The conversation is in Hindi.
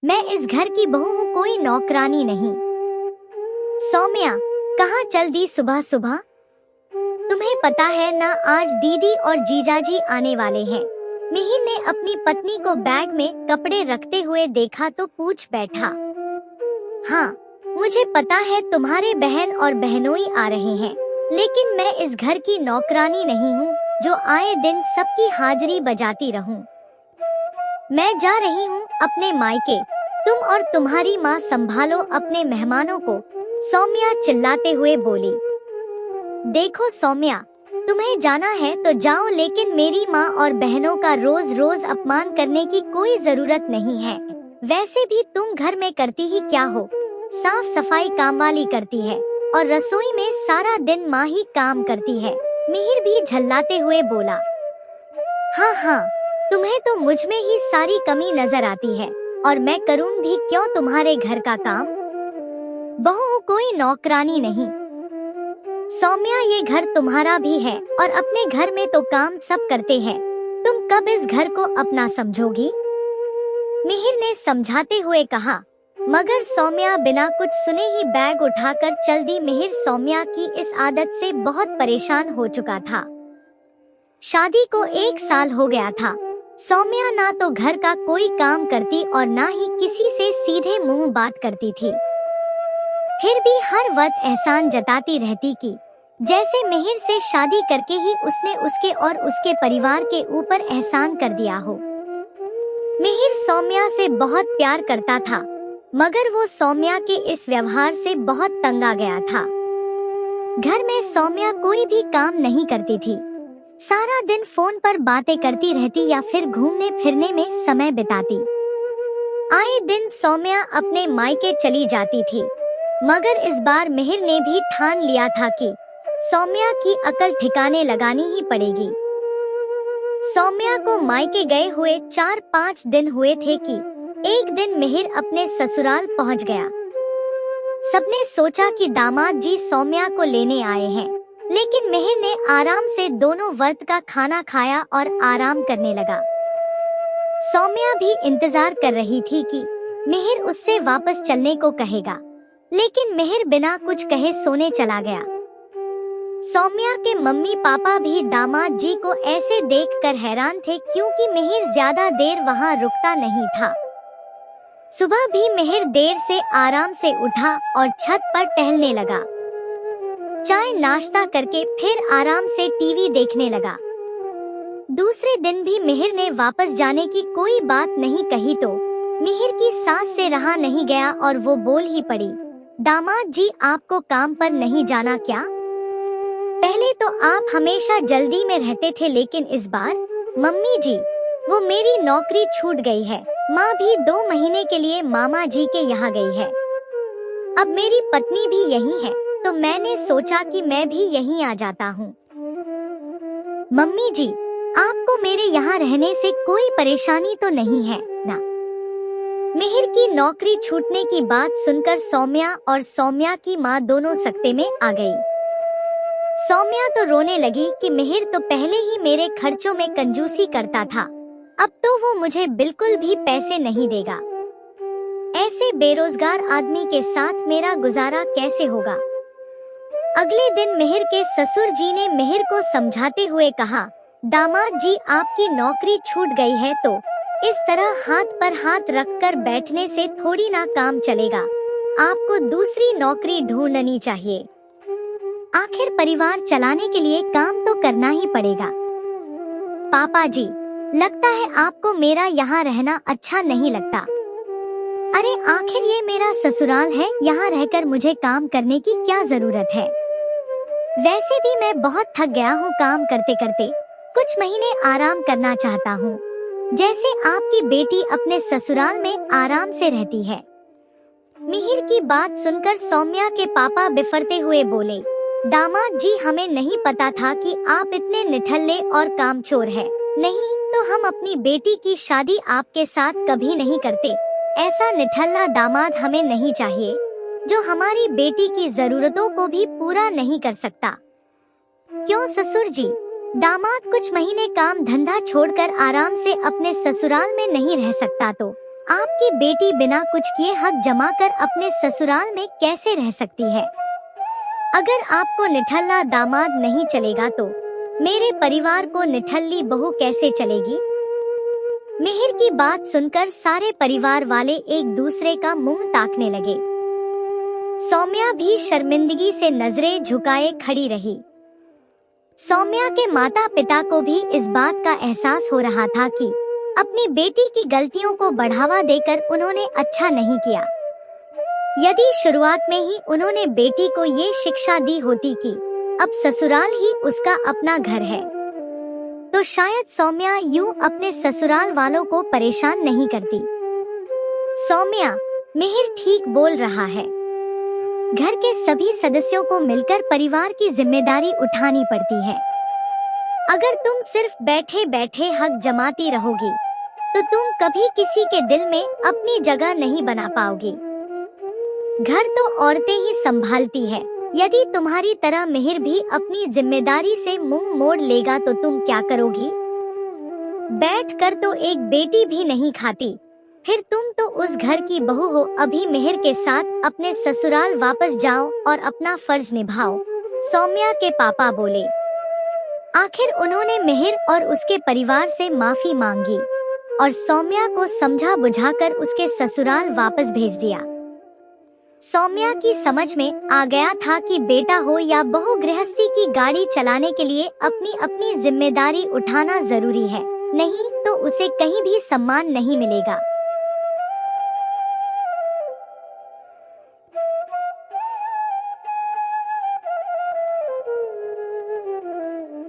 मैं इस घर की बहू हूँ, कोई नौकरानी नहीं। सौम्या, कहाँ चल दी सुबह सुबह? तुम्हें पता है ना, आज दीदी और जीजाजी आने वाले हैं। मिहिर ने अपनी पत्नी को बैग में कपड़े रखते हुए देखा तो पूछ बैठा। हाँ, मुझे पता है तुम्हारे बहन और बहनोई आ रहे हैं, लेकिन मैं इस घर की नौकरानी नहीं हूँ जो आए दिन सबकी हाजिरी बजाती रहूं। मैं जा रही हूँ अपने मायके, तुम और तुम्हारी माँ संभालो अपने मेहमानों को, सौम्या चिल्लाते हुए बोली। देखो सौम्या, तुम्हें जाना है तो जाओ, लेकिन मेरी माँ और बहनों का रोज रोज अपमान करने की कोई जरूरत नहीं है। वैसे भी तुम घर में करती ही क्या हो? साफ सफाई कामवाली करती है और रसोई में सारा दिन माँ ही काम करती है। मिहिर भी झल्लाते हुए बोला। हाँ हाँ, तुम्हें तो मुझ में ही सारी कमी नजर आती है, और मैं करूँ भी क्यों तुम्हारे घर का काम? बहू कोई नौकरानी नहीं। सौम्या, ये घर तुम्हारा भी है और अपने घर में तो काम सब करते हैं, तुम कब इस घर को अपना समझोगी? मिहिर ने समझाते हुए कहा, मगर सौम्या बिना कुछ सुने ही बैग उठाकर चल दी। मिहिर सौम्या की इस आदत से बहुत परेशान हो चुका था। शादी को 1 साल हो गया था। सौम्या ना तो घर का कोई काम करती और ना ही किसी से सीधे मुंह बात करती थी। फिर भी हर वक्त एहसान जताती रहती कि जैसे मिहिर से शादी करके ही उसने उसके और उसके परिवार के ऊपर एहसान कर दिया हो। मिहिर सौम्या से बहुत प्यार करता था, मगर वो सौम्या के इस व्यवहार से बहुत तंग आ गया था। घर में सौम्या कोई भी काम नहीं करती थी, सारा दिन फोन पर बातें करती रहती या फिर घूमने फिरने में समय बिताती। आए दिन सौम्या अपने मायके चली जाती थी, मगर इस बार मिहिर ने भी ठान लिया था कि सौम्या की अकल ठिकाने लगानी ही पड़ेगी। सौम्या को मायके गए हुए 4-5 दिन हुए थे कि एक दिन मिहिर अपने ससुराल पहुंच गया। सबने सोचा कि दामाद जी सौम्या को लेने आए हैं, लेकिन मिहिर ने आराम से दोनों वक्त का खाना खाया और आराम करने लगा। सौम्या भी इंतजार कर रही थी कि मिहिर उससे वापस चलने को कहेगा, लेकिन मिहिर बिना कुछ कहे सोने चला गया। सौम्या के मम्मी पापा भी दामाद जी को ऐसे देखकर हैरान थे, क्योंकि मिहिर ज्यादा देर वहां रुकता नहीं था। सुबह भी मिहिर देर से आराम से उठा और छत पर टहलने लगा। चाय नाश्ता करके फिर आराम से टीवी देखने लगा। दूसरे दिन भी मिहिर ने वापस जाने की कोई बात नहीं कही तो मिहिर की सास से रहा नहीं गया और वो बोल ही पड़ी, दामाद जी आपको काम पर नहीं जाना क्या? पहले तो आप हमेशा जल्दी में रहते थे, लेकिन इस बार मम्मी जी, वो मेरी नौकरी छूट गई है। माँ भी 2 महीने के लिए मामा जी के यहाँ गई है। अब मेरी पत्नी भी यही है, तो मैंने सोचा कि मैं भी यहीं आ जाता हूँ। मम्मी जी, आपको मेरे यहाँ रहने से कोई परेशानी तो नहीं है ना? मिहिर की नौकरी छूटने की बात सुनकर सौम्या और सौम्या की माँ दोनों सकते में आ गई। सौम्या तो रोने लगी कि मिहिर तो पहले ही मेरे खर्चों में कंजूसी करता था, अब तो वो मुझे बिल्कुल भी पैसे नहीं देगा। ऐसे बेरोजगार आदमी के साथ मेरा गुजारा कैसे होगा? अगले दिन मिहिर के ससुर जी ने मिहिर को समझाते हुए कहा, दामाद जी आपकी नौकरी छूट गई है तो इस तरह हाथ पर हाथ रखकर बैठने से थोड़ी ना काम चलेगा, आपको दूसरी नौकरी ढूंढनी चाहिए। आखिर परिवार चलाने के लिए काम तो करना ही पड़ेगा। पापा जी, लगता है आपको मेरा यहाँ रहना अच्छा नहीं लगता। अरे आखिर ये मेरा ससुराल है, यहाँ रहकर मुझे काम करने की क्या जरूरत है? वैसे भी मैं बहुत थक गया हूँ काम करते करते, कुछ महीने आराम करना चाहता हूँ, जैसे आपकी बेटी अपने ससुराल में आराम से रहती है। मिहिर की बात सुनकर सौम्या के पापा बिफरते हुए बोले, दामाद जी हमें नहीं पता था कि आप इतने निठल्ले और कामचोर हैं। नहीं तो हम अपनी बेटी की शादी आपके साथ कभी नहीं करते। ऐसा निठल्ला दामाद हमें नहीं चाहिए, जो हमारी बेटी की जरूरतों को भी पूरा नहीं कर सकता। क्यों ससुर जी, दामाद कुछ महीने काम धंधा छोड़कर आराम से अपने ससुराल में नहीं रह सकता तो आपकी बेटी बिना कुछ किए हक जमा कर अपने ससुराल में कैसे रह सकती है? अगर आपको निठल्ला दामाद नहीं चलेगा तो मेरे परिवार को निठल्ली बहू कैसे चलेगी? मिहिर की बात सुनकर सारे परिवार वाले एक दूसरे का मुंह ताकने लगे। सौम्या भी शर्मिंदगी से नजरें झुकाए खड़ी रही। सौम्या के माता पिता को भी इस बात का एहसास हो रहा था कि अपनी बेटी की गलतियों को बढ़ावा देकर उन्होंने अच्छा नहीं किया। यदि शुरुआत में ही उन्होंने बेटी को ये शिक्षा दी होती कि अब ससुराल ही उसका अपना घर है, तो शायद सौम्या यूं अपने ससुराल वालों को परेशान नहीं करती। सौम्या, मिहिर ठीक बोल रहा है। घर के सभी सदस्यों को मिलकर परिवार की जिम्मेदारी उठानी पड़ती है। अगर तुम सिर्फ बैठे बैठे हक जमाती रहोगी तो तुम कभी किसी के दिल में अपनी जगह नहीं बना पाओगी। घर तो औरतें ही संभालती है। यदि तुम्हारी तरह मिहिर भी अपनी जिम्मेदारी से मुंह मोड़ लेगा तो तुम क्या करोगी? बैठकर तो एक बेटी भी नहीं खाती, फिर तुम तो उस घर की बहू हो। अभी मिहिर के साथ अपने ससुराल वापस जाओ और अपना फर्ज निभाओ, सौम्या के पापा बोले। आखिर उन्होंने मिहिर और उसके परिवार से माफी मांगी और सौम्या को समझा बुझाकर उसके ससुराल वापस भेज दिया। सौम्या की समझ में आ गया था कि बेटा हो या बहू, गृहस्थी की गाड़ी चलाने के लिए अपनी अपनी जिम्मेदारी उठाना जरूरी है, नहीं तो उसे कहीं भी सम्मान नहीं मिलेगा।